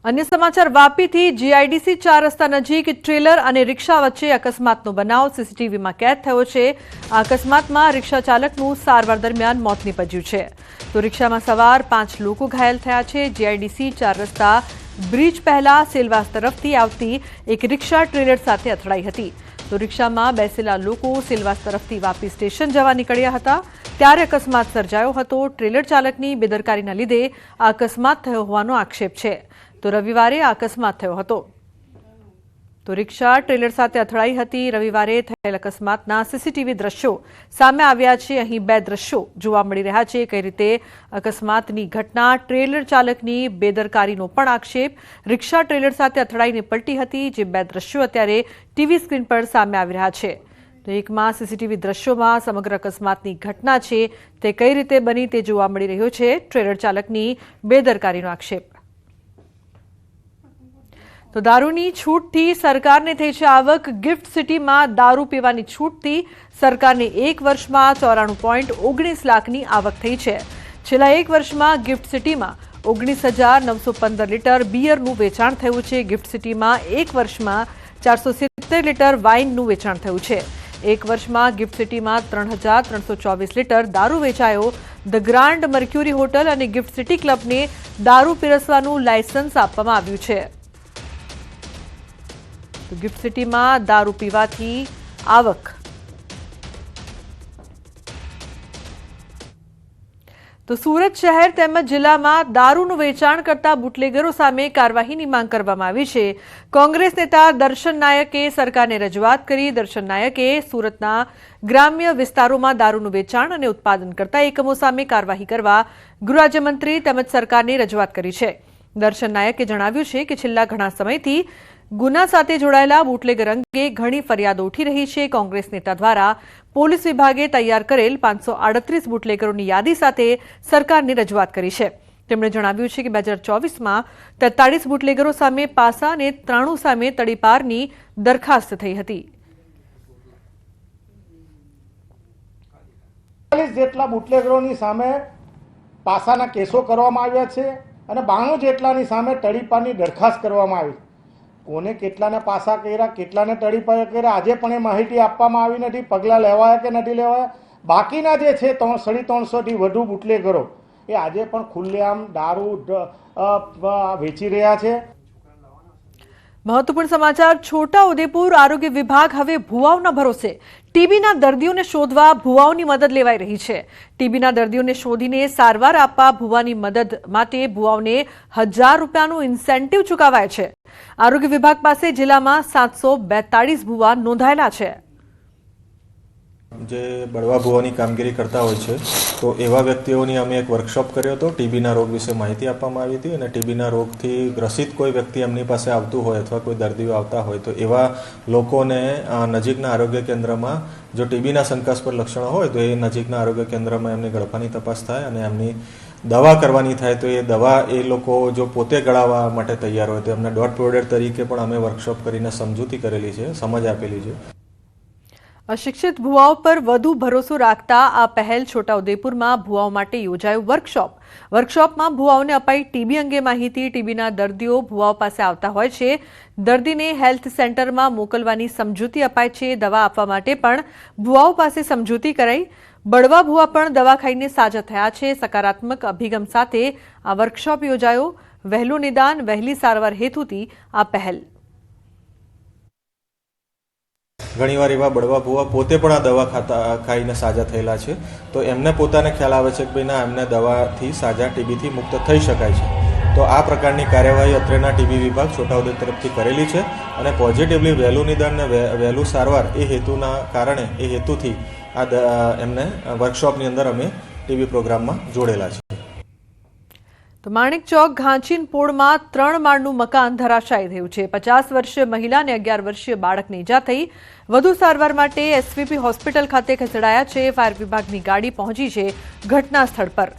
अन्य समाचार वापीथी जीआईडीसी 4 रस्ता नजीक ट्रेलर और रिक्शा वच्चे अकस्मातनो बनाव सीसीटीवी में कैद थयो छे। आ अकस्मात में रिक्शा चालकनुं सारवार दरमियान मौत निपज्युं छे तो रिक्शा में सवार 5 लोग घायल थया छे। जीआईडीसी 4 रस्ता ब्रिज पहला सेलवास तरफथी आवती एक रिक्शा ट्रेलर साथे અથડાઈ હતી तो रिक्शा में बेसेला लोग सेलवास तरफथी वापी स्टेशन जवा निकळ्या हता त्यारे अकस्मात सर्जायो हतो। ट्रेलर चालकनी बेदरकारीना लीधे आ अकस्मात थयो होવાનો आक्षेप छे तो रविवारे आ अकस्मात थयो हतो तो रिक्शा ट्रेलर साथे અથડાઈ હતી। रविवारे थयेल अकस्मातना सीसीटीवी दृश्यो सामे આવ્યા છે। અહીં બે દૃશ્યો જોવા મળી રહ્યા છે। કઈ રીતે અકસ્માતની ઘટના, ટ્રેલર ચાલકની બેદરકારીનો પણ આક્ષેપ। रिक्शा ट्रेलर साथे અથડાઈને પલટી હતી જે બે દૃશ્યો અત્યારે ટીવી સ્ક્રીન પર સામે આવી રહ્યા છે। तो एकमां सीसीटीवी दृश्यों समग्र अकस्मातनी घटना छे ते कई रीते बनी ते जोवा मळी रह्यो छे। ट्रेलर चालकनी बेदरकारीनो आक्षेप। तो दारूनी छूटथी सरकारने थई छे आवक। गिफ्ट सिटी में दारू पीवानी छूटथी सरकारने एक वर्ष में 94.19 लाखनी आवक थई छे। छेल्ला एक वर्ष में गिफ्ट सिटी में 19,915 लीटर बीयरनुं वेचाण थयुं छे। गिफ्ट सिटी में एक वर्ष में 470 लीटर वाइननुं वेचाण थयुं छे। एक वर्ष में गिफ्ट सिटी में 3,324 लीटर दारू वेचायो। द ग्रांड मर्क्यूरी होटल और गिफ्ट सिटी क्लब ने दारू पीरसवानुं लायसन्स आपवामां आव्युं छे। तो गिफ्ट सिटी में दारू पीवाथी आवक। तो सूरत शहर तेमज जिला में दारूનું વેચાણ करता બુટલેગરો સામે કાર્યવાહીની માંગ કરવામાં આવી છે। કોંગ્રેસ નેતા દર્શન નાયકે સરકારને રજૂઆત કરી। દર્શન નાયકે સુરતના ગ્રામ્ય વિસ્તારોમાં દારૂનું વેચાણ અને ઉત્પાદન કરતા એકમો સામે કાર્યવાહી કરવા ગૃહ રાજ્યમંત્રી તેમજ સરકારને રજૂઆત કરી છે। દર્શન નાયકે જણાવ્યું છે કે છેલ્લા ઘણા સમયથી गुना साथे जोड़ायेला बूटलेगर अंगे घणी फरियादो उठी रही है। कांग्रेस नेता द्वारा पोलीस विभागे तैयार करेल 538 बूटलेगरोनी यादी साथे सरकारने रजूआत करी है। તેમણે જણાવ્યું છે કે 2024 માં 43 બુટલેગરો સામે પાસા અને 93 સામે તડીપારની દરખાસ્ત થઈ હતી। 40 જેટલા બુટલેગરોની સામે પાસાના કેસો કરવામાં આવ્યા છે અને 92 જેટલાની સામે તડીપારની દરખાસ્ત કરવામાં આવી। કોને કેટલાને પાસા કર્યા, કેટલાને તડીપા કર્યા આજે પણ એ માહિતી આપવામાં આવી નથી। પગલાં લેવાયા કે નથી લેવાયા। બાકીના જે છે 350 થી વધુ બુટલેગરો એ આજે પણ ખુલ્લેઆમ દારૂ વેચી રહ્યા છે। महत्वपूर्ण समाचार छोटा उदेपुर आरोग्य विभाग हवे भुवाओना भरोसे। टीबीना दर्दीओने शोधवा भुवाओनी मदद लेवाई रही है। टीबीना दर्दीओने शोधीने सारवार आपवा भुवानी मदद माटे भुवाओने 1000 रूपियानुं इंसेंटिव चूकवाय छे। आरोग्य विभाग पासे जिल्लामां 742 भुवा नोंधायेला छे। जे बड़वा भुवानी कामगीरी करता होय छे तो एवा व्यक्तिओनी अमे एक वर्कशॉप कर्यो तो टीबीना रोग विषे माहिती आपवामां आवी हती। अने टीबीना रोगथी ग्रसित कोई व्यक्ति एमनी पासे आवतुं होय अथवा कोई दर्दीओ आवता होय तो एवा लोकोने नजीकना आरोग्य केन्द्रमां जो टीबीना शंकास्पद लक्षणो होय तो ए नजीकना आरोग्य केन्द्रमां एमनी गळफानी तपास थाय अने एमनी दवा करवानी थाय तो ए दवा ए लोको जो पोते गळावा माटे तैयार होय तो एमने डॉट प्रोवाइडर तरीके पण अमे वर्कशॉप करीने समजूती करेली छे, समज आपेली छे। अशिक्षित भुवाओं पर વધુ ભરોસો રાખતા આ પહેલ છોટાઉદેપુરમાં ભુવાઓ માટે યોજાયું વર્કશોપમાં ભુવાઓને અપાઈ ટીબી અંગે માહિતી। ટીબીના દર્દીઓ ભુવાઓ પાસે આવતા હોય છે। દર્દીને હેલ્થ સેન્ટરમાં મોકલવાની સમજૂતી અપાય છે। દવા આપવા માટે પણ ભુવાઓ પાસે સમજૂતી કરાઈ। બળવા ભુવા પણ દવા ખાઈને સાજા થયા છે। સકારાત્મક અભિગમ સાથે આ વર્કશોપ યોજાયો। વહેલું નિદાન વહેલી સારવાર હેતુથી આ પહેલ। घणीवार एवा बड़वा भुवा पोते पण आ दवा खाईने साजा थयेला छे तो एमने पोताने ख्याल आवे छे के भाई ना एमने दवाथी साजा टीबीथी मुक्त थई शकाय छे। तो आ प्रकारनी कार्यवाही अत्रेना टीबी विभाग छोटाउदेपुर तरफथी करेली छे अने पॉजिटिवली वहेलू निदान ने वहेलू सारवार ए हेतुना कारणे ए हेतुथी आ एमने वर्कशॉपनी अंदर अमे टीबी प्रोग्राममां जोड़ेला छे। तो माणिक चौक घांचीन पोळमां 3 माळनुं मकान धराशायी थयुं छे। 50 वर्षीय महिला અને 11 वर्षीय बाळकने ઈજા થઈ। વધુ સારવાર માટે એસવીપી હોસ્પિટલ ખાતે ખસેડાયા છે। ફાયર વિભાગની ગાડી પહોંચી છે ઘટના સ્થળ પર।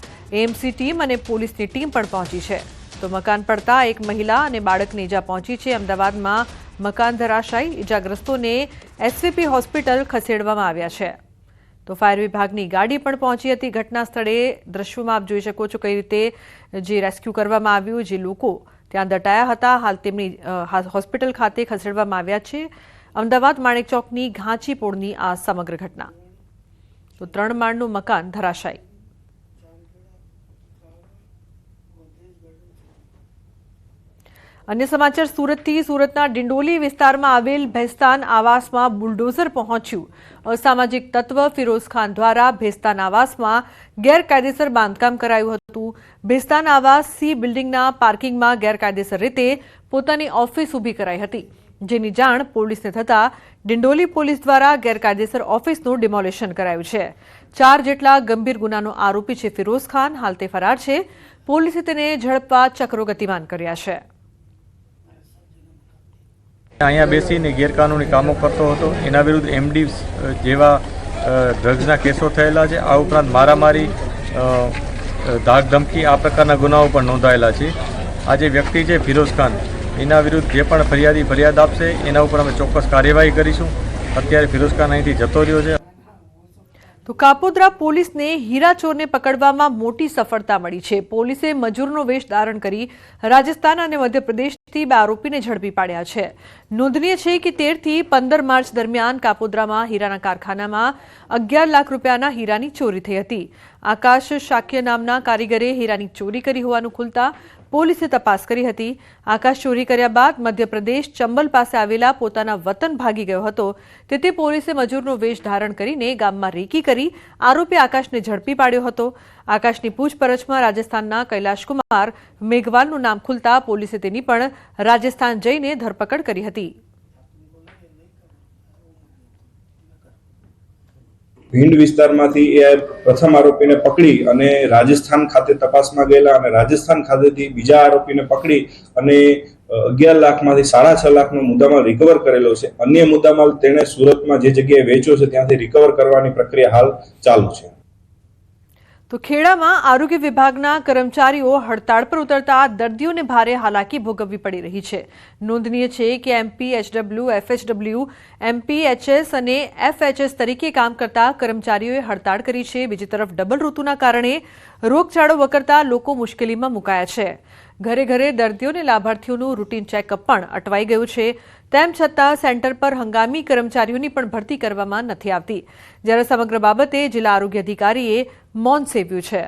એએમસી ટીમ અને પોલીસની ટીમ પણ પહોંચી છે। તો મકાન પડતા એક મહિલા અને બાળકને ઈજા પહોંચી છે। અમદાવાદમાં મકાન ધરાશાયી, ઈજાગ્રસ્તોને એસવીપી હોસ્પિટલ ખસેડવામાં આવ્યા છે। तो फायर विभागनी गाड़ी पण पहोंची हती घटना स्थळे। दृश्यों में आप जोई शको छो कई रीते जे रेस्क्यू करवामां आव्युं, जे लोको ત્યાં દટાયા હતા. હાલ તેમની હોસ્પિટલ ખાતે ખસેડવામાં આવ્યા છે. અમદાવાદ માણેક ચોકની ઘાંચી પોળની આ સમગ્ર ઘટના. તો 3 માળનું મકાન ધરાશાયી. અન્ય સમાચાર સુરતથી. સુરતના ડિંડોલી વિસ્તારમાં આવેલ ભેસ્તાન આવાસમાં બુલડોઝર પહોંચ્યું. અસામાજિક તત્વ ફિરોઝ ખાન દ્વારા ભેસ્તાન આવાસમાં ગેરકાયદેસર બાંધકામ કરાયું હતું. ભેસ્તાન આવાસ સી બિલ્ડિંગના પાર્કિંગમાં ગેરકાયદેસર રીતે પોતાની ઓફિસ ઊભી કરાઈ હતી, જેની જાણ પોલીસને થતાં ડિંડોલી પોલીસ દ્વારા ગેરકાયદેસર ઓફિસનું ડિમોલેશન કરાયું છે. 4 જેટલા ગંભીર ગુનાનો આરોપી છે ફિરોઝ ખાન. હાલ તે ફરાર છે. પોલીસે તેને ઝડપવા ચક્રો ગતિમાન કર્યા છે. અહીંયા બેસીને ગેરકાનૂની કામો કરતો હતો. એના વિરુદ્ધ એમડી જેવા ડ્રગ્સના કેસો થયેલા છે. આ ઉપરાંત મારામારી, ધાક ધમકી આ પ્રકારના ગુનાઓ પણ નોંધાયેલા છે. આ જે વ્યક્તિ છે ફિરોઝ ખાન, એના વિરુદ્ધ જે પણ ફરિયાદ આપશે એના ઉપર અમે ચોક્કસ કાર્યવાહી કરીશું. અત્યારે ફિરોઝ ખાન અહીંથી જતો રહ્યો છે. તો કાપોદ્રા પોલીસને હીરાચોરને પકડવામાં મોટી સફળતા મળી છે. પોલીસે મજૂરનો વેશ ધારણ કરી રાજસ્થાન અને મધ્યપ્રદેશથી 2 આરોપીને ઝડપી પાડ્યા છે. નોંધનીય છે કે 13 થી 15 માર્ચ દરમિયાન કાપોદ્રામાં હીરાના કારખાનામાં 11 લાખ રૂપિયાના હીરાની ચોરી થઈ હતી. આકાશ શાક્ય નામના કારીગરે હીરાની ચોરી કરી હોવાનું ખુલતા પોલીસે તપાસ કરી હતી. આકાશ ચોરી કર્યા બાદ મધ્યપ્રદેશ ચંબલ પાસે આવેલા પોતાના વતન ભાગી ગયો હતો. તેથી પોલીસે મજૂરનો વેશ ધારણ કરીને ગામમાં રેકી કરી આરોપી આકાશને ઝડપી પાડ્યો હતો. આકાશની પૂછપરછમાં રાજસ્થાનના કૈલાશકુમાર મેઘવાલનું નામ ખુલતા પોલીસે તેની પણ રાજસ્થાન જઈને ધરપકડ કરી હતી. ભીંડ વિસ્તારમાંથી એ પ્રથમ આરોપીને પકડી અને રાજસ્થાન ખાતે તપાસમાં ગયેલા અને રાજસ્થાન ખાતેથી બીજા આરોપીને પકડી અને 11 લાખમાંથી 6.5 લાખનો મુદ્દામાલ રિકવર કરેલો છે. અન્ય મુદ્દામાલ તેણે સુરતમાં જે જગ્યાએ વેચ્યો છે ત્યાંથી રિકવર કરવાની પ્રક્રિયા હાલ ચાલુ છે. તો ખેડામાં આરોગ્ય વિભાગના કર્મચારીઓ હડતાળ પર ઉતરતા દર્દીઓને ભારે હાલાકી ભોગવવી પડી રહી છે. નોંધનીય છે કે એમપીએચડબલ્યુ, એફએચડબલ્યુ, એમપીએચએસ અને એફએચએસ તરીકે કામ કરતા કર્મચારીઓએ હડતાળ કરી છે. બીજી તરફ ડબલ ઋતુના કારણે રોગચાળો વકરતા લોકો મુશ્કેલીમાં મુકાયા છે. ઘરે ઘરે દર્દીઓને લાભાર્થીઓનું રૂટીન ચેકઅપ પણ અટવાઈ ગયું છે. તેમ છતાં સેન્ટર પર હંગામી કર્મચારીઓની પણ ભરતી કરવામાં નથી આવતી, જ્યારે સમગ્ર બાબતે જિલ્લા આરોગ્ય અધિકારીએ મૌન સેવ્યું છે.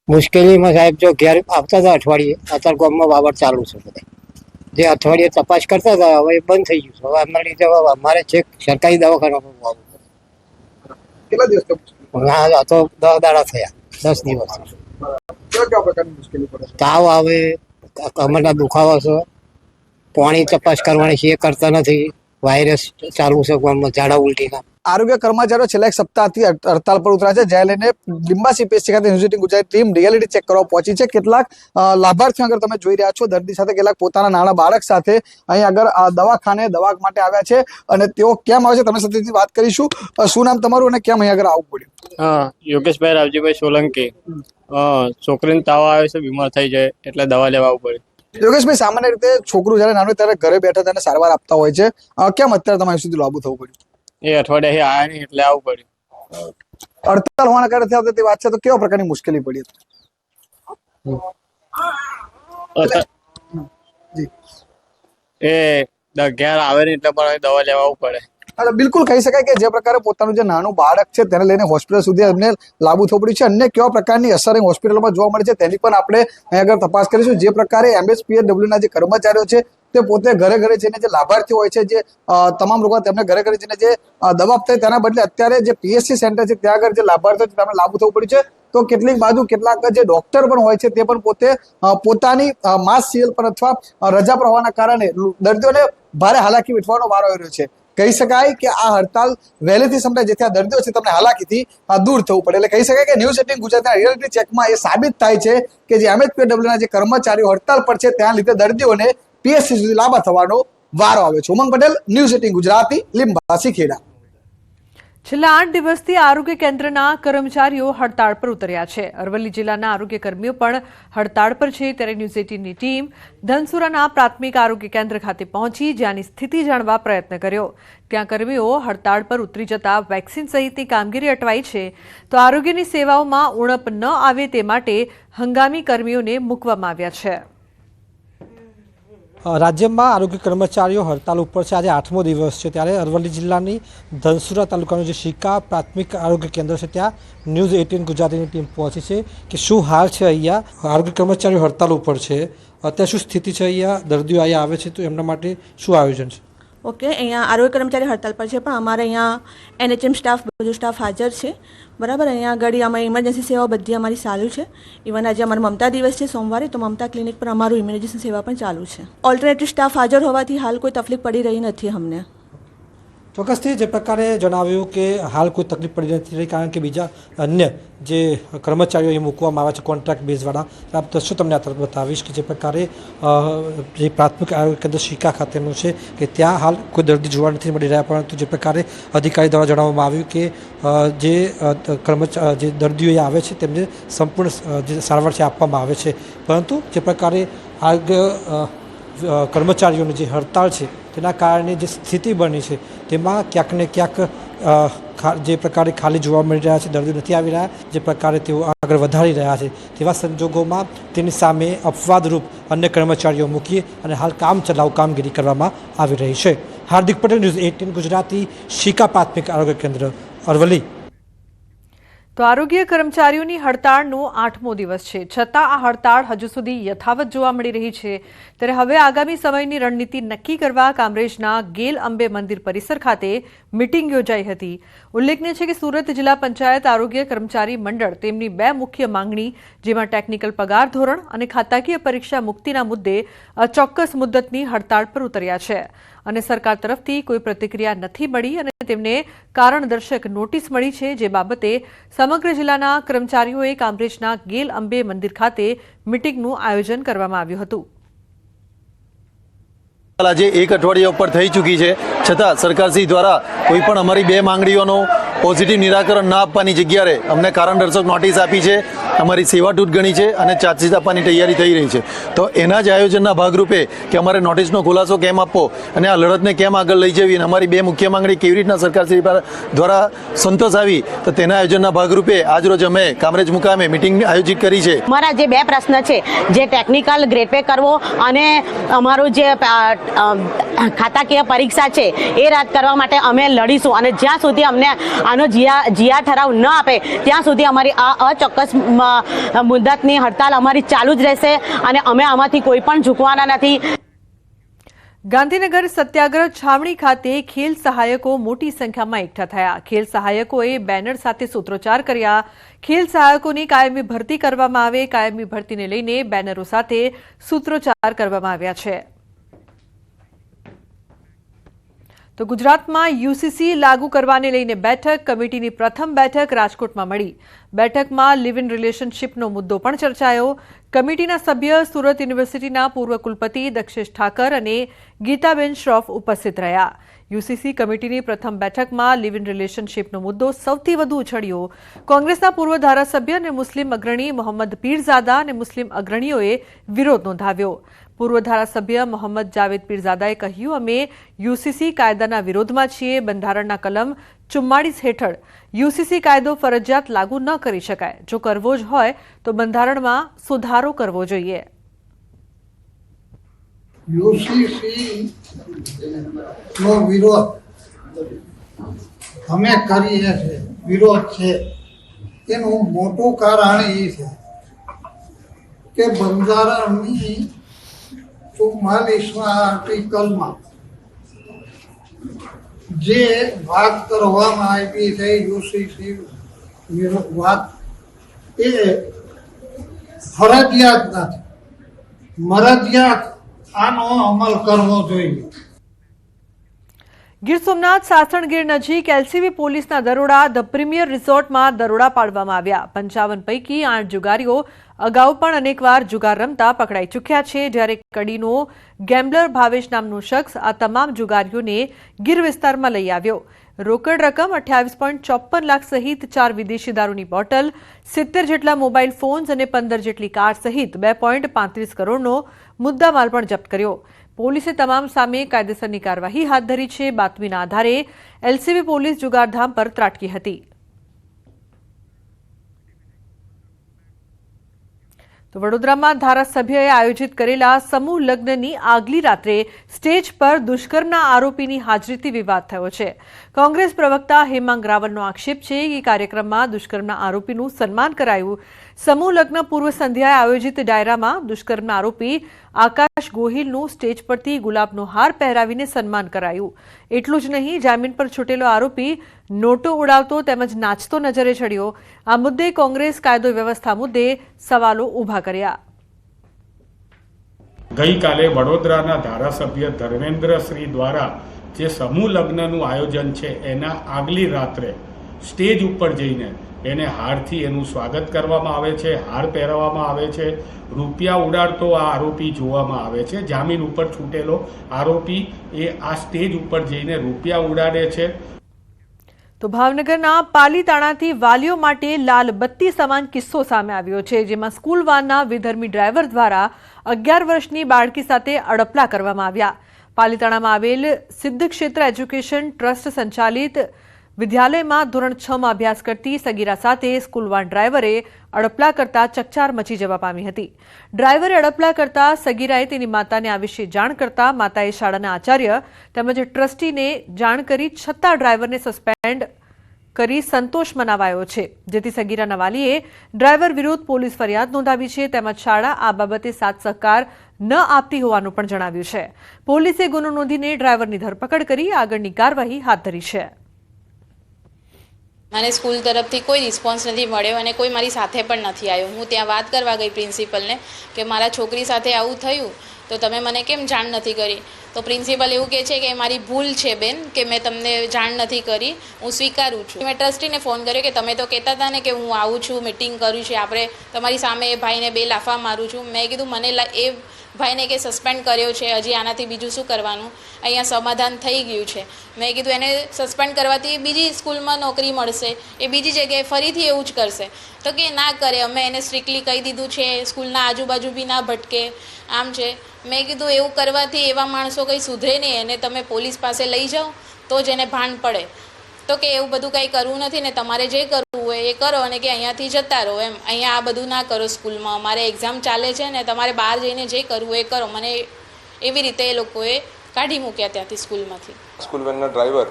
મુશ્કેલીમાં સાહેબ જો ઘેર આવતા હતા અઠવાડિયે, અત્યારે ગામમાં વાવડ ચાલુ છે બધા. જે અઠવાડિયે તપાસ કરતા હતા હવે બંધ થઈ ગયું છે. હવે એમના લીધે અમારે છેક સરકારી દવાખાનામાં આવવું પડે. કેટલા દિવસ હા તો 10 દાડા થયા, 10 દિવસ. કેવા પ્રકારની મુશ્કેલી પડે છે? તાવ આવે, કમરના દુખાવા છે, પાણી તપાસ કરવાની છે એ કરતા નથી. વાયરસ ચાલુ છે ગામમાં, ઝાડા ઉલટીના. આરોગ્ય કર્મચારીઓ છેલ્લા 1 સપ્તાહથી હડતાળ પર ઉતર્યા છે, જેને લઈને લિંબાસી પીએચસી ખાતે news 18 Gujarat team reality check કરવા પહોંચી છે. કેટલાક લાભાર્થીઓ આગળ તમે જોઈ રહ્યા છો, દર્દી સાથે કેટલાક પોતાના નાના બાળક સાથે અહીં આગળ દવાખાને દવા માટે આવ્યા છે અને તેઓ કેમ આવે છે તમે સાથેથી વાત કરીશું. શું નામ તમારું અને કેમ અહીં આગળ આવવું પડ્યું? યોગેશભાઈ રાવજીભાઈ સોલંકી. છોકરીને તાવ આવે છે, બીમાર થઈ જાય એટલે દવા લેવા આવવું પડે. યોગેશભાઈ, સામાન્ય રીતે છોકરું જયારે નાનું ત્યારે ઘરે બેઠા તેને સારવાર આપતા હોય છે, કેમ અત્યારે તમારે સુધી લાંબુ થવું પડ્યું? એ અઠવાડિયે આવ્યા નહીં એટલે આવવું પડ્યું. હડતાલ હોવાના કારણે આવતી વાત છે, તો કેવા પ્રકારની મુશ્કેલી પડી? એ ઘેર આવે નહીં એટલે પણ દવા લેવા આવવું પડે. બિલકુલ કહી શકાય કે જે પ્રકારે પોતાનું જે નાનું બાળક છે તેને લઈને હોસ્પિટલ સુધી એમને લાંબુ થવું પડ્યું છે. અન્ય કેવા પ્રકારની અસર હોસ્પિટલમાં જોવા મળે છે તેની પણ આપણે અહીં આગળ તપાસ કરીશું. જે પ્રકારે એમએચપીએડબલ્યુના જે કર્મચારીઓ છે તે પોતે ઘરે ઘરે જઈને જે લાભાર્થીઓ હોય છે, જે તમામ લોકો તેમને ઘરે ઘરે જઈને જે દવા આપતા હોય તેના બદલે અત્યારે જે પીએચસી સેન્ટર છે ત્યાં આગળ જે લાભાર્થીઓ છે તેમને લાંબુ થવું પડ્યું છે. તો કેટલીક બાજુ કેટલાક જે ડોક્ટર પણ હોય છે તે પણ પોતે પોતાની માસ સીએલ પર અથવા રજા પર હોવાના કારણે દર્દીઓને ભારે હાલાકી વેઠવાનો વારો આવી રહ્યો છે. કહી શકાય કે આ હડતાલ વહેલીથી સમજાય જેથી આ દર્દીઓ છે તમને હાલાકીથી દૂર થવું પડે. એટલે કહી શકાય કે ન્યૂઝ 18 ગુજરાતના રિયાલિટી ચેકમાં એ સાબિત થાય છે કે જે એમએચપીડબલ્યુના જે કર્મચારીઓ હડતાલ પર છે ત્યાં લીધે દર્દીઓને પીએચસી સુધી લાંબા થવાનો વારો આવે છે. ઉમંગ પટેલ, ન્યૂઝ 18 ગુજરાતી, લિંબાસી, ખેડા. છેલ્લા 8 દિવસથી આરોગ્ય કેન્દ્રના કર્મચારીઓ હડતાળ પર ઉતર્યા છે. અરવલ્લી જિલ્લાના આરોગ્ય કર્મીઓ પણ હડતાળ પર છે. ત્યારે ન્યૂઝ 18ની ટીમ ધનસુરાના પ્રાથમિક આરોગ્ય કેન્દ્ર ખાતે પહોંચી જ્યાંની સ્થિતિ જાણવા પ્રયત્ન કર્યો. ત્યાં કર્મીઓ હડતાળ પર ઉતરી જતા વેક્સિન સહિતની કામગીરી અટવાઈ છે. તો આરોગ્યની સેવાઓમાં ઉણપ ન આવે તે માટે હંગામી કર્મીઓને મૂકવામાં આવ્યા છે. રાજ્યમાં આરોગ્ય કર્મચારીઓ હડતાલ ઉપર છે. આજે 8મો દિવસ છે. ત્યારે અરવલ્લી જિલ્લાની ધનસુરા તાલુકાનું જે શિકા પ્રાથમિક આરોગ્ય કેન્દ્ર છે ત્યાં ન્યૂઝ 18 ગુજરાતીની ટીમ પહોંચી છે કે શું હાલ છે. અહીંયા આરોગ્ય કર્મચારીઓ હડતાલ ઉપર છે. અત્યારે શું સ્થિતિ છે? અહીંયા દર્દીઓ અહીંયા આવે છે તો એમના માટે શું આયોજન છે? ઓકે, અહીંયા આરોગ્ય કર્મચારી હડતાલ પર છે પણ અમારે અહીંયા NHM સ્ટાફ બધું સ્ટાફ હાજર છે. બરાબર, અહીંયા આગળ અમારી ઇમરજન્સી સેવાઓ બધી અમારી ચાલુ છે. ઇવન આજે અમારો મમતા દિવસ છે સોમવારે, તો મમતા ક્લિનિક પર અમારું ઇમરજન્સી સેવા પણ ચાલુ છે. ઓલ્ટરનેટિવ સ્ટાફ હાજર હોવાથી હાલ કોઈ તકલીફ પડી રહી નથી અમને. ચોક્કસથી જે પ્રકારે જણાવ્યું કે હાલ કોઈ તકલીફ પડી નથી રહી કારણ કે બીજા અન્ય જે કર્મચારીઓ અહીં મૂકવામાં આવ્યા છે કોન્ટ્રાક્ટ બેઝવાળા. આપ દર્શો તમને આ તરફ બતાવીશ કે જે પ્રકારે જે પ્રાથમિક આરોગ્ય કેન્દ્ર શિકા ખાતેનું છે કે ત્યાં હાલ કોઈ દર્દી જોવા નથી મળી રહ્યા, પરંતુ જે પ્રકારે અધિકારી દ્વારા જણાવવામાં આવ્યું કે જે દર્દીઓ આવે છે તેમને સંપૂર્ણ જે સારવાર છે આપવામાં આવે છે. પરંતુ જે પ્રકારે આરોગ્ય કર્મચારીઓની જે હડતાળ છે તેના કારણે જે સ્થિતિ બની છે તેમાં ક્યાંક ને ક્યાંક જે પ્રકારે ખાલી જોવા મળી રહ્યા છે, દર્દીઓ નથી આવી રહ્યા, જે પ્રકારે તેઓ આગળ વધારી રહ્યા છે તેવા સંજોગોમાં તેની સામે અપવાદરૂપ અન્ય કર્મચારીઓ મૂકી અને હાલ કામ ચલાઉ કામગીરી કરવામાં આવી રહી છે. હાર્દિક પટેલ, ન્યૂઝ 18 ગુજરાતી, શિકા પ્રાથમિક આરોગ્ય કેન્દ્ર, અરવલ્લી. તો આરોગ્ય કર્મચારીઓની હડતાળનો 8મો દિવસ છે, છતાં આ હડતાળ હજુ સુધી યથાવત જોવા મળી રહી છે. ત્યારે હવે આગામી સમયની રણનીતિ નક્કી કરવા કામરેજના ગેલ અંબે મંદિર પરિસર ખાતે મીટિંગ યોજાઈ હતી. ઉલ્લેખનીય છે કે સુરત જિલ્લા પંચાયત આરોગ્ય કર્મચારી મંડળ તેમની 2 મુખ્ય માંગણી, જેમાં ટેકનિકલ પગાર ધોરણ અને ખાતાકીય પરીક્ષા મુક્તિના મુદ્દે અચોક્કસ મુદ્દતની હડતાળ પર ઉતર્યા છે અને સરકાર તરફથી કોઈ પ્રતિક્રિયા નથી મળી અને તેમને કારણદર્શક નોટિસ મળી છે. જે બાબતે સમગ્ર જિલ્લાના કર્મચારીઓએ કામરેજના ગેલ અંબે મંદિર ખાતે મીટિંગનું આયોજન કરવામાં આવ્યું હતું. આજે 1 અઠવાડિયા ઉપર થઈ ચૂકી છે, છતાં સરકારશ્રી દ્વારા કોઈ પણ અમારી 2 માંગણીઓનું પોઝિટિવ નિરાકરણ ના આપવાની જગ્યાએ અમને કારણદર્શક નોટિસ આપી છે. અમારી સેવા તૂટ ગણી છે અને ચાર્જશીટ આપવાની તૈયારી થઈ રહી છે. તો એના જ આયોજનના ભાગરૂપે કે અમારે નોટિસનો ખુલાસો કેમ આપવો અને આ લડતને કેમ આગળ લઈ જવી અને અમારી 2 મુખ્ય માંગણી કેવી રીતના સરકારશ્રી દ્વારા સંતોષ આવી, તો તેના આયોજનના ભાગરૂપે આજરોજ અમે કામરેજ મુકામે મિટિંગ આયોજિત કરી છે. અમારા જે 2 પ્રશ્ન છે, જે ટેકનિકલ ગ્રેડ પે કરવો અને અમારું જે ખાતાકીય પરીક્ષા છે એ રદ કરવા માટે અમે લડીશું અને જ્યાં સુધી અમને આનો જીઆર ઠરાવ ન આપે ત્યાં સુધી અમારી આ અચોક્કસ મુદ્દતની હડતાલ અમારી ચાલુ જ રહેશે અને અમે આમાંથી કોઈ પણ ઝૂકવાના નથી. ગાંધીનગર સત્યાગ્રહ છાવણી ખાતે ખેલ સહાયકો મોટી સંખ્યામાં એકઠા થયા. ખેલ સહાયકોએ બેનર સાથે સૂત્રોચ્ચાર કર્યા. ખેલ સહાયકોની કાયમી ભરતી કરવામાં આવે, કાયમી ભરતીને લઈને બેનરો સાથે સૂત્રોચ્ચાર કરવામાં આવ્યા છે. તો ગુજરાતમાં યુસીસી લાગુ કરવાને લઈને બેઠક, કમિટીની પ્રથમ બેઠક રાજકોટમાં મળી. બેઠકમાં લિવ ઇન રિલેશનશીપનો મુદ્દો પણ ચર્ચાયો. કમિટીના સભ્ય સુરત યુનિવર્સિટીના પૂર્વ કુલપતિ દક્ષેશ ઠાકર અને ગીતાબેન શ્રોફ ઉપસ્થિત રહ્યા. યુસીસી કમિટીની પ્રથમ બેઠકમાં લિવ ઇન રિલેશનશીપનો મુદ્દો સૌથી વધુ ઉછળ્યો. કોંગ્રેસના પૂર્વ ધારાસભ્ય અને મુસ્લિમ અગ્રણી મોહમ્મદ પીરઝાદા અને મુસ્લિમ અગ્રણીઓએ વિરોધ નોંધાવ્યો. પૂર્વ ધારાસભ્ય મોહમ્મદ જાવેદ પીરઝાદાએ કહ્યું, અમે યુસીસી કાયદાના વિરોધમાં છીએ. બંધારણના કલમ 44 હેઠળ યુસીસી કાયદો ફરજિયાત લાગુ ન કરી શકાય. જો કરવો જ હોય તો બંધારણમાં સુધારો કરવો જોઈએ. યુસીસી નો વિરોધ અમે કરીએ છીએ, વિરોધ છે. એનું મોટું કારણ એ છે કે બંધારણની 44મા આર્ટિકલમાં જે વાત કરવામાં આવી છે યુસીસી વાત એ ફરજિયાત નથી, મરજિયાત આનો અમલ કરવો જોઈએ. ગીર સોમનાથ સાસણગીર નજીક એલસીબી પોલીસના દરોડા. ધ પ્રીમિયર રિસોર્ટમાં દરોડા પાડવામાં આવ્યા. 55 પૈકી 8 જુગારીઓ અગાઉ પણ અનેકવાર જુગાર રમતા પકડાઈ ચૂક્યા છે. જ્યારે કડીનો ગેમ્બલર ભાવેશ નામનો શખ્સ આ તમામ જુગારીઓને ગીર વિસ્તારમાં લઈ આવ્યો. રોકડ રકમ 28.54 લાખ સહિત 4 વિદેશી દારૂની બોટલ, 70 જેટલા મોબાઈલ ફોન્સ અને 15 જેટલી કાર સહિત 2.35 કરોડનો મુદ્દામાલ પણ જપ્ત કર્યો. પોલીસે તમામ સામે કાયદેસરની કાર્યવાહી હાથ ધરી છે. બાતમીના આધારે એલસીબી પોલીસ જુગારધામ પર ત્રાટકી હતી. તો વડોદરામાં ધારાસભ્યએ આયોજિત કરેલા સમૂહ લગ્નની આગલી રાત્રે સ્ટેજ પર દુષ્કર્મના આરોપીની હાજરીથી વિવાદ થયો છે. કોંગ્રેસ પ્રવક્તા હેમાંગ રાવલનો આક્ષેપ છે કે કાર્યક્રમમાં દુષ્કર્મના આરોપીનું સન્માન કરાયું. સમૂહ લગ્ન પૂર્વ સંધ્યાએ આયોજિત ડાયરામાં દુષ્કર્મના આરોપી આકાશ ગોહિલનું સ્ટેજ પરથી ગુલાબનો હાર પહેરાવીને સન્માન કરાયું. એટલું જ નહીં, જામીન પર છૂટેલો આરોપી નોટો ઉડાવતો તેમજ નાચતો નજરે ચડ્યો. આ મુદ્દે કોંગ્રેસ કાયદો વ્યવસ્થા મુદ્દે સવાલો ઊભા કર્યા. ગઈકાલે વડોદરાના ધારાસભ્ય ધર્મેન્દ્રશ્રી દ્વારા જે સમૂહ લગ્નનું આયોજન છે એના આગલી રાત્રે સ્ટેજ ઉપર જઈને એને હારથી એનું સ્વાગત કરવામાં આવે છે, હાર પહેરાવવામાં આવે છે, રૂપિયા ઉડાડતો આ આરોપી જોવામાં આવે છે. જામીન ઉપર છૂટેલો આરોપી એ આ સ્ટેજ ઉપર જઈને રૂપિયા ઉડાડે છે. તો ભાવનગરના પાલીતાણાથી વાલીઓ માટે લાલ બત્તી સમાન કિસ્સો સામે આવ્યો છે, જેમાં સ્કૂલ વાનના વિધર્મી ડ્રાઈવર દ્વારા 11 વર્ષની બાળકી સાથે અડપલા કરવામાં આવ્યા. પાલીતાણામાં આવેલ સિદ્ધ ક્ષેત્ર એજ્યુકેશન ટ્રસ્ટ સંચાલિત વિદ્યાલયમાં ધોરણ 6માં અભ્યાસ કરતી સગીરા સાથે સ્કૂલ વાન ડ્રાઈવરે અડપલા કરતા ચકચાર મચી જવા પામી હતી. ડ્રાઈવરે અડપલા કરતા સગીરાએ તેની માતાને આ વિશે જાણ કરતા માતાએ શાળાના આચાર્ય તેમજ ટ્રસ્ટીને જાણ કરી, છતાં ડ્રાઈવરને સસ્પેન્ડ કરી સંતોષ મનાવાયો છે, જેથી સગીરાના વાલીએ ડ્રાઈવર વિરુદ્ધ પોલીસ ફરિયાદ નોંધાવી છે. તેમજ શાળા આ બાબતે સાથ સહકાર ન આપતી હોવાનું પણ જણાવ્યું છે. પોલીસે ગુનો નોંધીને ડ્રાઈવરની ધરપકડ કરી આગળની કાર્યવાહી હાથ ધરી છે. મને સ્કૂલ તરફથી કોઈ રિસ્પોન્સ નથી મળ્યો અને કોઈ મારી સાથે પણ નથી આવ્યો. હું ત્યાં વાત કરવા ગઈ પ્રિન્સિપલને કે મારા છોકરી સાથે આવું થયું તો તમે મને કેમ જાણ નથી કરી. તો પ્રિન્સિપલ એવું કહે છે કે મારી ભૂલ છે બેન, કે મેં તમને જાણ નથી કરી, હું સ્વીકારું છું. મેં ટ્રસ્ટીને ફોન કર્યો કે તમે તો કહેતા હતા ને કે હું આવું છું, મિટિંગ કરું છું, આપણે તમારી સામે એ ભાઈને 2 લાફા મારું છું. મેં કીધું મને એ ભાઈને કે સસ્પેન્ડ કર્યો છે, હજી આનાથી બીજું શું કરવાનું, અહીંયા સમાધાન થઈ ગયું છે. મેં કીધું એને સસ્પેન્ડ કરવાથી બીજી સ્કૂલમાં નોકરી મળશે, એ બીજી જગ્યાએ ફરીથી એવું જ કરશે. તો કે ના કરે, અમે એને સ્ટ્રિક્ટલી કહી દીધું છે, સ્કૂલના આજુબાજુ બી ના ભટકે, આમ છે. મેં કીધું એવું કરવાથી એવા માણસો કંઈ સુધરે નહીં, એને તમે પોલીસ પાસે લઈ જાઓ તો જ એને ભાન પડે. તો કે એવું બધું કંઈ કરવું નથી ને તમારે જે કરવું હોય એ કરો અને કે અહીંયાથી જતા રહો એમ, અહીંયા આ બધું ના કરો સ્કૂલમાં, અમારે એક્ઝામ ચાલે છે ને તમારે બહાર જઈને જે કરવું એ કરો. મને એવી રીતે એ લોકોએ કાઢી મૂક્યા ત્યાંથી સ્કૂલમાંથી. સ્કૂલ વેનના ડ્રાઈવર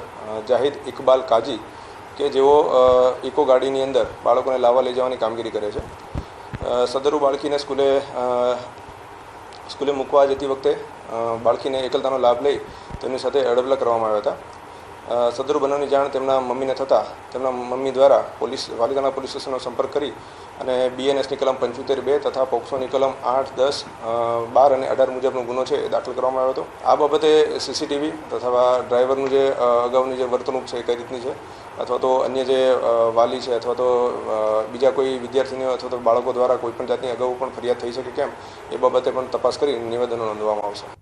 જાહિદ ઇકબાલ કાજી કે જેઓ ઇકો ગાડીની અંદર બાળકોને લાવવા લઈ જવાની કામગીરી કરે છે. સદરુ બાળકીને સ્કૂલે મૂકવા જતી વખતે બાળકીને એકલતાનો લાભ લઈ તેમની સાથે અડપલા કરવામાં આવ્યા હતા. સદરુ બનાવની જાણ તેમના મમ્મીને થતાં તેમના મમ્મી દ્વારા પાલીતાણા પોલીસ સ્ટેશનનો સંપર્ક કરી અને BNSની કલમ 75(2) તથા પોક્સોની કલમ 8, 10, 12 અને 18 મુજબનો ગુનો છે એ દાખલ કરવામાં આવ્યો હતો. આ બાબતે CCTV તથા ડ્રાઈવરનું જે અગાઉની જે વર્તણૂક છે એ કઈ રીતની છે, અથવા તો અન્ય જે વાલી છે અથવા તો બીજા કોઈ વિદ્યાર્થીનીઓ અથવા તો બાળકો દ્વારા કોઈપણ જાતની અગાઉ પણ ફરિયાદ થઈ શકે કેમ, એ બાબતે પણ તપાસ કરી નિવેદનો નોંધવામાં આવશે.